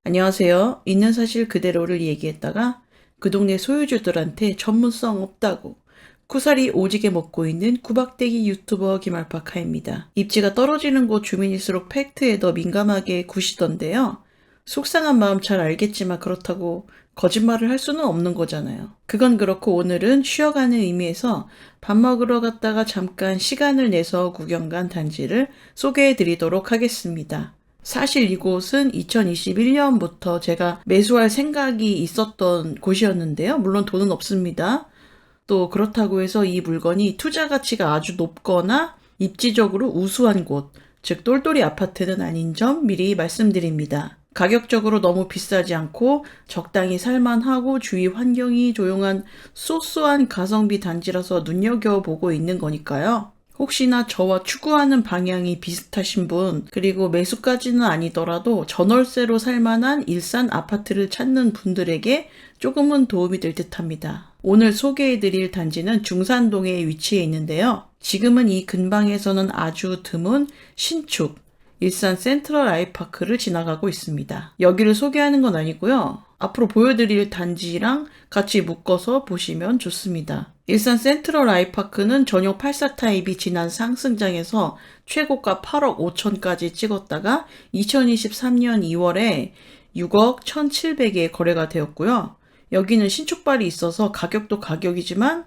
안녕하세요. 있는 사실 그대로를 얘기했다가 그 동네 소유주들한테 전문성 없다고 쿠사리 오지게 먹고 있는 구박대기 유튜버 김알파카입니다. 입지가 떨어지는 곳 주민일수록 팩트에 더 민감하게 구시던데요. 속상한 마음 잘 알겠지만 그렇다고 거짓말을 할 수는 없는 거잖아요. 그건 그렇고 오늘은 쉬어가는 의미에서 밥 먹으러 갔다가 잠깐 시간을 내서 구경 간 단지를 소개해 드리도록 하겠습니다. 사실 이곳은 2021년부터 제가 매수할 생각이 있었던 곳이었는데요. 물론 돈은 없습니다. 또 그렇다고 해서 이 물건이 투자 가치가 아주 높거나 입지적으로 우수한 곳, 즉 똘똘이 아파트는 아닌 점 미리 말씀드립니다. 가격적으로 너무 비싸지 않고 적당히 살만하고 주위 환경이 조용한 소소한 가성비 단지라서 눈여겨보고 있는 거니까요. 혹시나 저와 추구하는 방향이 비슷하신 분, 그리고 매수까지는 아니더라도 전월세로 살만한 일산 아파트를 찾는 분들에게 조금은 도움이 될 듯합니다. 오늘 소개해드릴 단지는 중산동에 위치해 있는데요. 지금은 이 근방에서는 아주 드문 신축, 일산 센트럴 아이파크를 지나가고 있습니다. 여기를 소개하는 건 아니고요. 앞으로 보여드릴 단지랑 같이 묶어서 보시면 좋습니다. 일산 센트럴 아이파크는 전용 84 타입이 지난 상승장에서 최고가 8억 5천까지 찍었다가 2023년 2월에 6억 1,700에 거래가 되었고요. 여기는 신축발이 있어서 가격도 가격이지만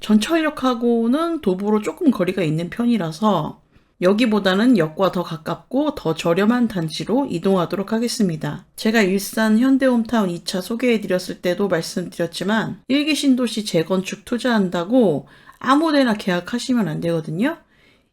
전철역하고는 도보로 조금 거리가 있는 편이라서 여기보다는 역과 더 가깝고 더 저렴한 단지로 이동하도록 하겠습니다. 제가 일산 현대홈타운 2차 소개해드렸을 때도 말씀드렸지만 1기 신도시 재건축 투자한다고 아무데나 계약하시면 안 되거든요.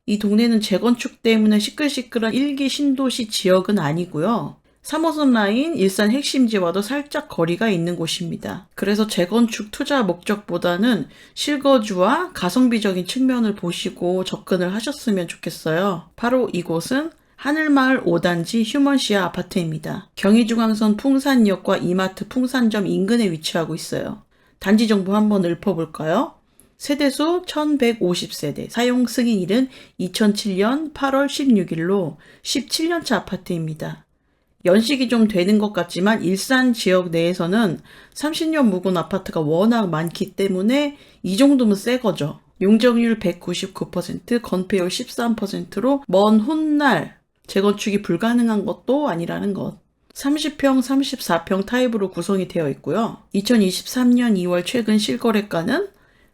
이 동네는 재건축 때문에 시끌시끌한 1기 신도시 지역은 아니고요. 3호선 라인 일산 핵심지와도 살짝 거리가 있는 곳입니다. 그래서 재건축 투자 목적보다는 실거주와 가성비적인 측면을 보시고 접근을 하셨으면 좋겠어요. 바로 이곳은 하늘마을 5단지 휴먼시아 아파트입니다. 경의중앙선 풍산역과 이마트 풍산점 인근에 위치하고 있어요. 단지 정보 한번 읊어볼까요? 세대수 1150세대, 사용 승인일은 2007년 8월 16일로 17년차 아파트입니다. 연식이 좀 되는 것 같지만 일산 지역 내에서는 30년 묵은 아파트가 워낙 많기 때문에 이 정도면 새 거죠. 용적률 199%, 건폐율 13%로 먼 훗날 재건축이 불가능한 것도 아니라는 것. 30평, 34평 타입으로 구성이 되어 있고요. 2023년 2월 최근 실거래가는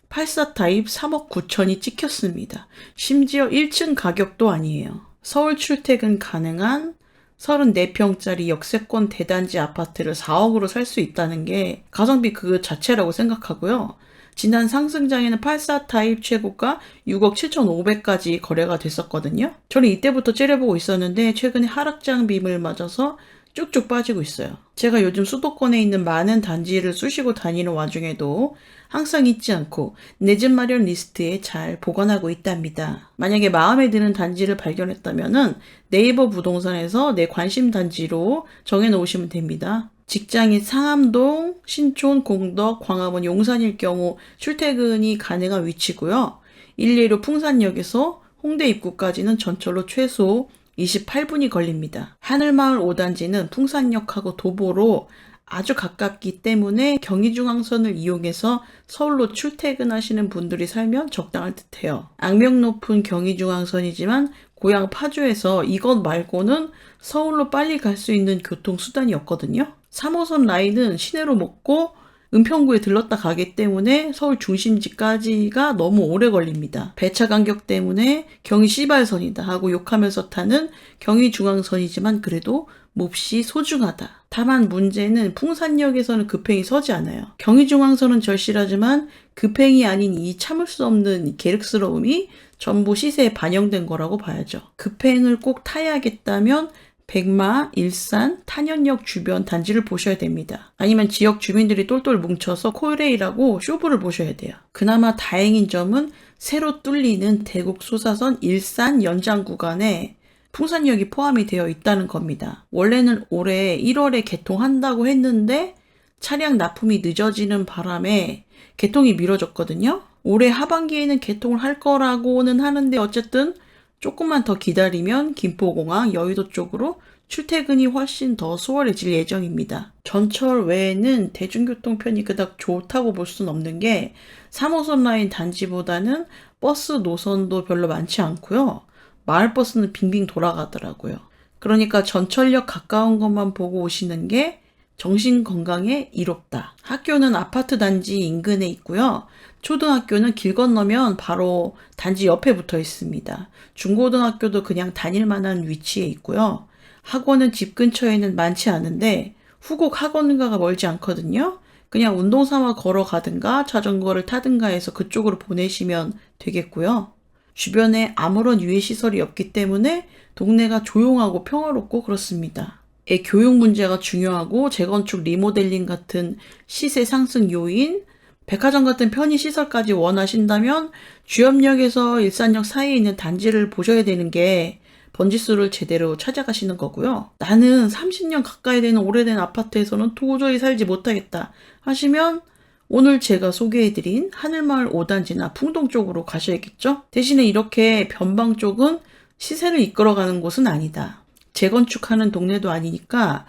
84 타입 3억 9천이 찍혔습니다. 심지어 1층 가격도 아니에요. 서울 출퇴근 가능한 34평짜리 역세권 대단지 아파트를 4억으로 살 수 있다는 게 가성비 그 자체라고 생각하고요. 지난 상승장에는 84 타입 최고가 6억 7,500까지 거래가 됐었거든요. 저는 이때부터 째려보고 있었는데 최근에 하락장 빔을 맞아서 쭉쭉 빠지고 있어요. 제가 요즘 수도권에 있는 많은 단지를 쑤시고 다니는 와중에도 항상 잊지 않고 내 집 마련 리스트에 잘 보관하고 있답니다. 만약에 마음에 드는 단지를 발견했다면은 네이버 부동산에서 내 관심 단지로 정해놓으시면 됩니다. 직장인 상암동, 신촌, 공덕, 광화문, 용산일 경우 출퇴근이 가능한 위치고요. 112로 풍산역에서 홍대 입구까지는 전철로 최소 28분이 걸립니다. 하늘마을 5단지는 풍산역하고 도보로 아주 가깝기 때문에 경의중앙선을 이용해서 서울로 출퇴근하시는 분들이 살면 적당할 듯해요. 악명 높은 경의중앙선이지만 고향 파주에서 이것 말고는 서울로 빨리 갈 수 있는 교통수단이 없거든요. 3호선 라인은 시내로 먹고 은평구에 들렀다 가기 때문에 서울 중심지까지가 너무 오래 걸립니다. 배차 간격 때문에 경의 시발선이다 하고 욕하면서 타는 경의중앙선이지만 그래도 몹시 소중하다. 다만 문제는 풍산역에서는 급행이 서지 않아요. 경의중앙선은 절실하지만 급행이 아닌 이 참을 수 없는 계륵스러움이 전부 시세에 반영된 거라고 봐야죠. 급행을 꼭 타야겠다면 백마, 일산, 탄현역 주변 단지를 보셔야 됩니다. 아니면 지역 주민들이 똘똘 뭉쳐서 코레일하고 쇼부를 보셔야 돼요. 그나마 다행인 점은 새로 뚫리는 대곡 소사선 일산 연장 구간에 풍산역이 포함이 되어 있다는 겁니다. 원래는 올해 1월에 개통한다고 했는데 차량 납품이 늦어지는 바람에 개통이 미뤄졌거든요. 올해 하반기에는 개통을 할 거라고는 하는데 어쨌든 조금만 더 기다리면 김포공항, 여의도 쪽으로 출퇴근이 훨씬 더 수월해질 예정입니다. 전철 외에는 대중교통편이 그닥 좋다고 볼 수는 없는 게 3호선 라인 단지보다는 버스 노선도 별로 많지 않고요. 마을버스는 빙빙 돌아가더라고요. 그러니까 전철역 가까운 것만 보고 오시는 게 정신건강에 이롭다. 학교는 아파트 단지 인근에 있고요. 초등학교는 길 건너면 바로 단지 옆에 붙어 있습니다. 중고등학교도 그냥 다닐 만한 위치에 있고요. 학원은 집 근처에는 많지 않은데 후곡 학원가가 멀지 않거든요. 그냥 운동 삼아 걸어가든가 자전거를 타든가 해서 그쪽으로 보내시면 되겠고요. 주변에 아무런 유해 시설이 없기 때문에 동네가 조용하고 평화롭고 그렇습니다. 교육 문제가 중요하고 재건축 리모델링 같은 시세 상승 요인, 백화점 같은 편의 시설까지 원하신다면 주염역에서 일산역 사이에 있는 단지를 보셔야 되는 게 번지수를 제대로 찾아가시는 거고요. 나는 30년 가까이 되는 오래된 아파트에서는 도저히 살지 못하겠다 하시면 오늘 제가 소개해드린 하늘마을 5단지나 풍동 쪽으로 가셔야겠죠? 대신에 이렇게 변방 쪽은 시세를 이끌어가는 곳은 아니다. 재건축하는 동네도 아니니까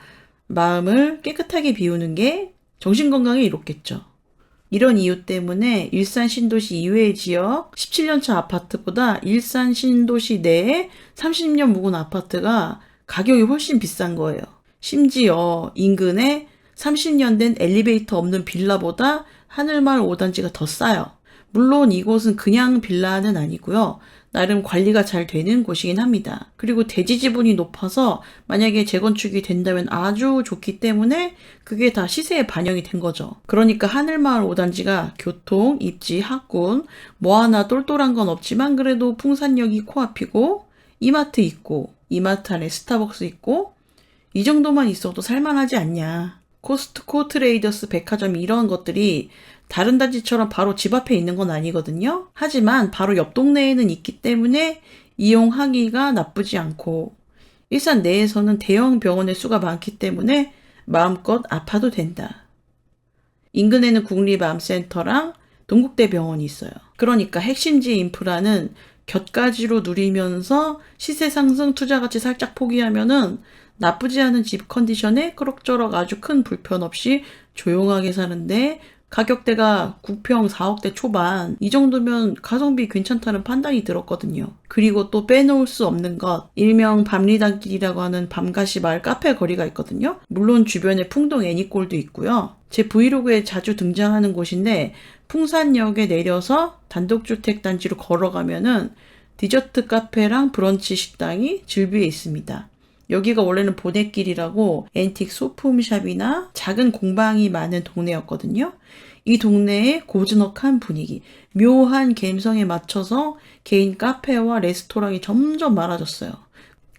마음을 깨끗하게 비우는 게 정신건강에 이롭겠죠. 이런 이유 때문에 일산 신도시 이외의 지역 17년차 아파트보다 일산 신도시 내에 30년 묵은 아파트가 가격이 훨씬 비싼 거예요. 심지어 인근에 30년 된 엘리베이터 없는 빌라보다 하늘마을 5단지가 더 싸요. 물론 이곳은 그냥 빌라는 아니고요. 나름 관리가 잘 되는 곳이긴 합니다. 그리고 대지 지분이 높아서 만약에 재건축이 된다면 아주 좋기 때문에 그게 다 시세에 반영이 된 거죠. 그러니까 하늘마을 5단지가 교통, 입지, 학군 뭐 하나 똘똘한 건 없지만 그래도 풍산역이 코앞이고 이마트 있고 이마트 안에 스타벅스 있고 이 정도만 있어도 살만하지 않냐. 코스트코, 트레이더스, 백화점 이런 것들이 다른 단지처럼 바로 집 앞에 있는 건 아니거든요. 하지만 바로 옆 동네에는 있기 때문에 이용하기가 나쁘지 않고 일산 내에서는 대형 병원의 수가 많기 때문에 마음껏 아파도 된다. 인근에는 국립암센터랑 동국대병원이 있어요. 그러니까 핵심지 인프라는 곁가지로 누리면서 시세 상승 투자가치 살짝 포기하면은 나쁘지 않은 집 컨디션에 그럭저럭 아주 큰 불편 없이 조용하게 사는데 가격대가 9평 4억대 초반 이 정도면 가성비 괜찮다는 판단이 들었거든요. 그리고 또 빼놓을 수 없는 것 일명 밤리단길이라고 하는 밤가시 마을 카페 거리가 있거든요. 물론 주변에 풍동 애니골도 있고요. 제 브이로그에 자주 등장하는 곳인데 풍산역에 내려서 단독주택 단지로 걸어가면은 디저트 카페랑 브런치 식당이 즐비해 있습니다. 여기가 원래는 보넷길이라고 앤틱 소품샵이나 작은 공방이 많은 동네였거든요. 이 동네의 고즈넉한 분위기, 묘한 감성에 맞춰서 개인 카페와 레스토랑이 점점 많아졌어요.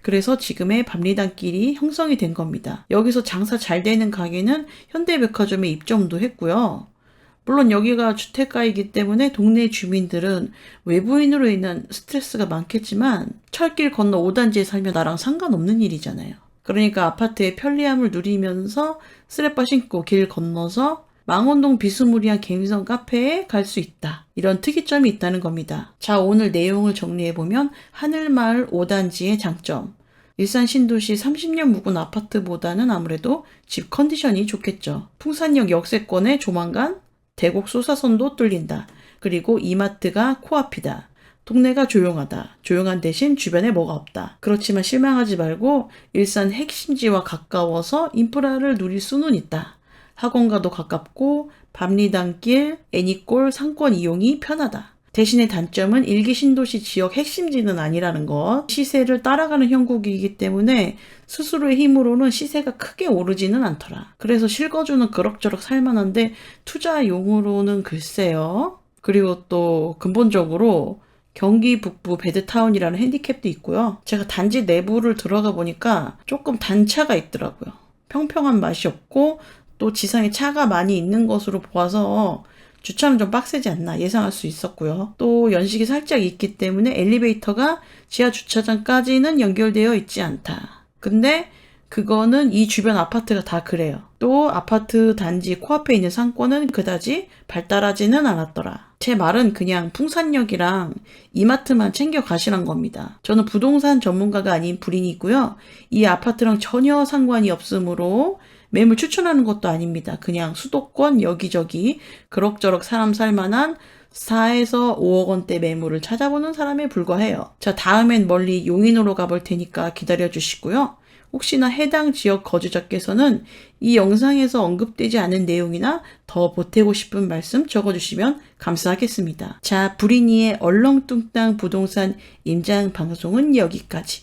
그래서 지금의 밤리단길이 형성이 된 겁니다. 여기서 장사 잘 되는 가게는 현대백화점에 입점도 했고요. 물론 여기가 주택가이기 때문에 동네 주민들은 외부인으로 인한 스트레스가 많겠지만 철길 건너 5단지에 살면 나랑 상관없는 일이잖아요. 그러니까 아파트의 편리함을 누리면서 스레빠 신고 길 건너서 망원동 비스무리한 갬성 카페에 갈 수 있다. 이런 특이점이 있다는 겁니다. 자, 오늘 내용을 정리해보면 하늘마을 5단지의 장점. 일산 신도시 30년 묵은 아파트보다는 아무래도 집 컨디션이 좋겠죠. 풍산역 역세권에 조만간 대곡 소사선도 뚫린다. 그리고 이마트가 코앞이다. 동네가 조용하다. 조용한 대신 주변에 뭐가 없다. 그렇지만 실망하지 말고 일산 핵심지와 가까워서 인프라를 누릴 수는 있다. 학원가도 가깝고 밤리단길, 애니골 상권 이용이 편하다. 대신에 단점은 일기 신도시 지역 핵심지는 아니라는 것. 시세를 따라가는 형국이기 때문에 스스로의 힘으로는 시세가 크게 오르지는 않더라. 그래서 실거주는 그럭저럭 살만한데 투자용으로는 글쎄요. 그리고 또 근본적으로 경기 북부 배드타운이라는 핸디캡도 있고요. 제가 단지 내부를 들어가 보니까 조금 단차가 있더라고요. 평평한 맛이 없고 또 지상에 차가 많이 있는 것으로 보아서 주차는 좀 빡세지 않나 예상할 수 있었고요. 또 연식이 살짝 있기 때문에 엘리베이터가 지하 주차장까지는 연결되어 있지 않다. 근데 그거는 이 주변 아파트가 다 그래요. 또 아파트 단지 코앞에 있는 상권은 그다지 발달하지는 않았더라. 제 말은 그냥 풍산역이랑 이마트만 챙겨 가시란 겁니다. 저는 부동산 전문가가 아닌 불인이고요. 이 아파트랑 전혀 상관이 없으므로 매물 추천하는 것도 아닙니다. 그냥 수도권 여기저기 그럭저럭 사람 살만한 4에서 5억 원대 매물을 찾아보는 사람에 불과해요. 자, 다음엔 멀리 용인으로 가볼 테니까 기다려 주시고요. 혹시나 해당 지역 거주자께서는 이 영상에서 언급되지 않은 내용이나 더 보태고 싶은 말씀 적어주시면 감사하겠습니다. 자, 불인이의 얼렁뚱땅 부동산 임장 방송은 여기까지.